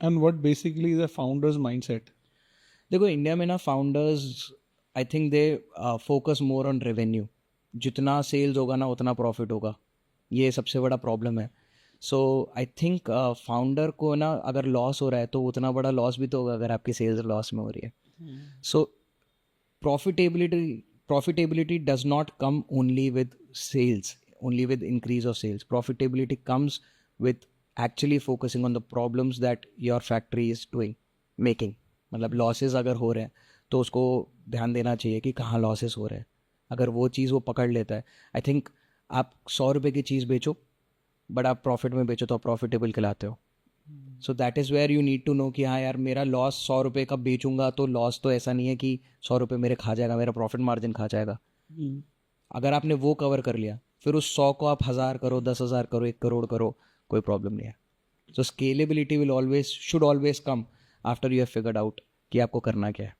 And what basically is a founder's mindset? देखो India में ना founders I think they focus more on revenue. जितना sales होगा ना उतना प्रॉफिट होगा. ये सबसे बड़ा प्रॉब्लम है. सो आई थिंक फाउंडर को ना अगर लॉस हो रहा है तो उतना बड़ा लॉस भी तो होगा अगर आपकी सेल्स लॉस में हो रही है. सो profitability does not come only with sales, only with increase of sales. Profitability comes with actually focusing on the problems that your factory is doing, making. मतलब लॉसेस अगर हो रहे हैं तो उसको ध्यान देना चाहिए कि कहाँ लॉसेस हो रहे हैं. अगर वो चीज़ वो पकड़ लेता है, आई थिंक आप 100 रुपये की चीज़ बेचो बट आप प्रॉफिट में बेचो तो आप प्रॉफिटेबल कहलाते हो. So that is where you need to know कि हाँ यार मेरा लॉस 100 रुपये का बेचूंगा तो लॉस तो ऐसा नहीं है कि 100 रुपये मेरे खा जाएगा, मेरा प्रॉफिट मार्जिन खा जाएगा. अगर आपने वो कवर कर लिया फिर उस 100 को आप 1000 करो, 10,000 करो, 1 करोड़ करो, कोई प्रॉब्लम नहीं है. So scalability will always should always come after you have figured out कि आपको करना क्या है.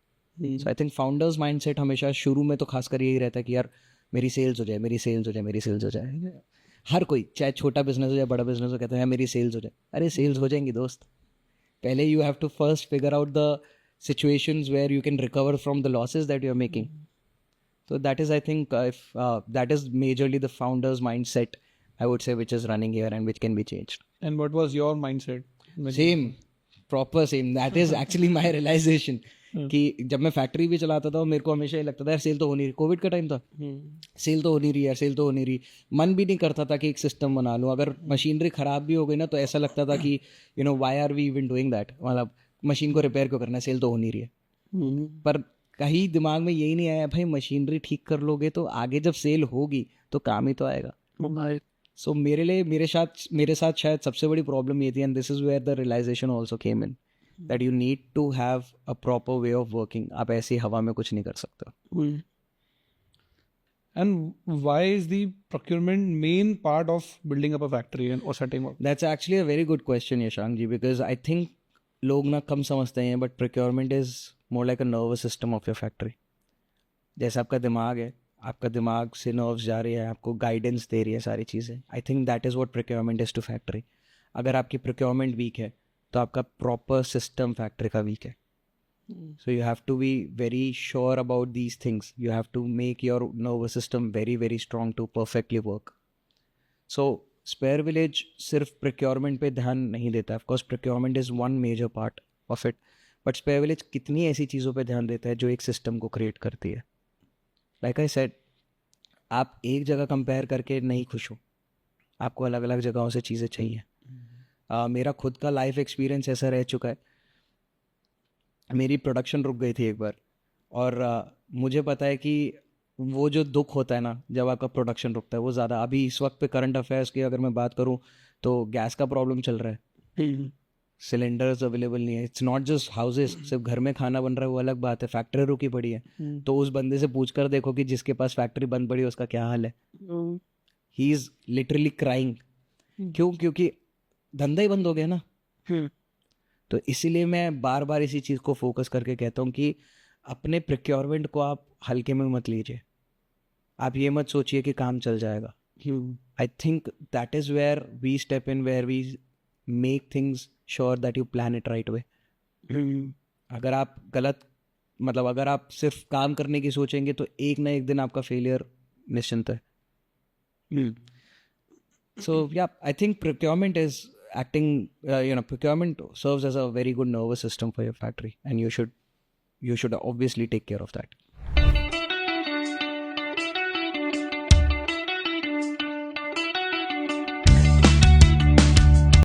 So I think founder's mindset हमेशा शुरू में तो खासकर यही रहता है कि यार मेरी सेल्स हो जाए, मेरी सेल्स हो जाए, मेरी सेल्स हो जाए. हर कोई चाहे छोटा बिजनेस हो या बड़ा बिजनेस हो कहता है यार मेरी सेल्स हो जाए. अरे सेल्स हो जाएंगी दोस्त. पहले you have to first figure out the situations where you can recover from the losses that you're making. So that is, I think, if that is majorly the founder's mindset, I would say, which is running here and which can be changed. And what was your mindset? Same, proper same. That is actually my realization. कि जब मैं factory भी चलाता था मेरे को हमेशा ये लगता था यार सेल तो हो नहीं रही. कोविड का टाइम था, सेल तो हो नहीं रही यार, सेल तो हो नहीं रही. मन भी नहीं करता था कि एक सिस्टम बना लूँ. अगर मशीनरी ख़राब भी हो गई ना तो ऐसा लगता था कि why are we even doing that. मतलब मशीन को रिपेयर क्यों करना है, सेल तो हो नहीं रही है. पर कहीं दिमाग में यही नहीं आया भाई मशीनरी ठीक कर लोगे तो आगे जब सेल होगी तो काम ही तो आएगा. सो मेरे लिए मेरे साथ शायद सबसे बड़ी प्रॉब्लम ये थी. And this is where the realisation also came in that you need to have a proper way of working. आप ऐसी हवा में कुछ नहीं कर सकते. And why is the procurement main part of building up a factory or setting up? That's actually a very good question, Yashank ji, because I think लोग ना कम समझते हैं but procurement is more like a nervous system of your factory. जैसे आपका दिमाग है, आपका दिमाग से नर्व्स जा रही है, आपको गाइडेंस दे रही है सारी चीज़ें. I think that is what procurement is to factory. अगर आपकी प्रोक्योरमेंट वीक है तो आपका प्रॉपर सिस्टम फैक्ट्री का वीक है. So you have to be very sure about these things. You have to make your nervous system very, very strong to perfectly work. So Spare Village सिर्फ procurement पे ध्यान नहीं देता. Of course procurement is one major part of it, but Spare Village कितनी ऐसी चीज़ों पे ध्यान देता है जो एक सिस्टम को क्रिएट करती है. लाइक आई सेड, आप एक जगह कंपेयर करके नहीं खुश हो, आपको अलग अलग जगहों से चीज़ें चाहिए. मेरा खुद का लाइफ एक्सपीरियंस ऐसा रह चुका है. मेरी प्रोडक्शन रुक गई थी एक बार और मुझे पता है कि वो जो दुख होता है ना जब आपका प्रोडक्शन रुकता है वो ज़्यादा. अभी इस वक्त पे करंट अफेयर्स की अगर मैं बात करूँ तो गैस का प्रॉब्लम चल रहा है, सिलेंडर्स अवेलेबल नहीं है. इट्स नॉट जस्ट हाउसेस, सिर्फ घर में खाना बन रहा है वो अलग बात है, फैक्ट्री रुकी पड़ी है. तो उस बंदे से पूछ कर देखो कि जिसके पास फैक्ट्री बंद पड़ी है उसका क्या हाल है. He is literally crying. क्यों? क्योंकि धंधा ही बंद हो गया ना. तो इसीलिए मैं बार बार इसी चीज़ को फोकस करके कहता हूँ कि अपने प्रोक्योरमेंट को आप हल्के में मत लीजिए. आप ये मत सोचिए कि काम चल जाएगा. I think that is where we step in, where we make things sure that you plan it right way. अगर आप अगर आप सिर्फ काम करने की सोचेंगे तो एक ना एक दिन आपका फेलियर निश्चिंत है. सो या I think procurement is acting, procurement serves as a very good nervous system for your factory, and you should obviously take care of that.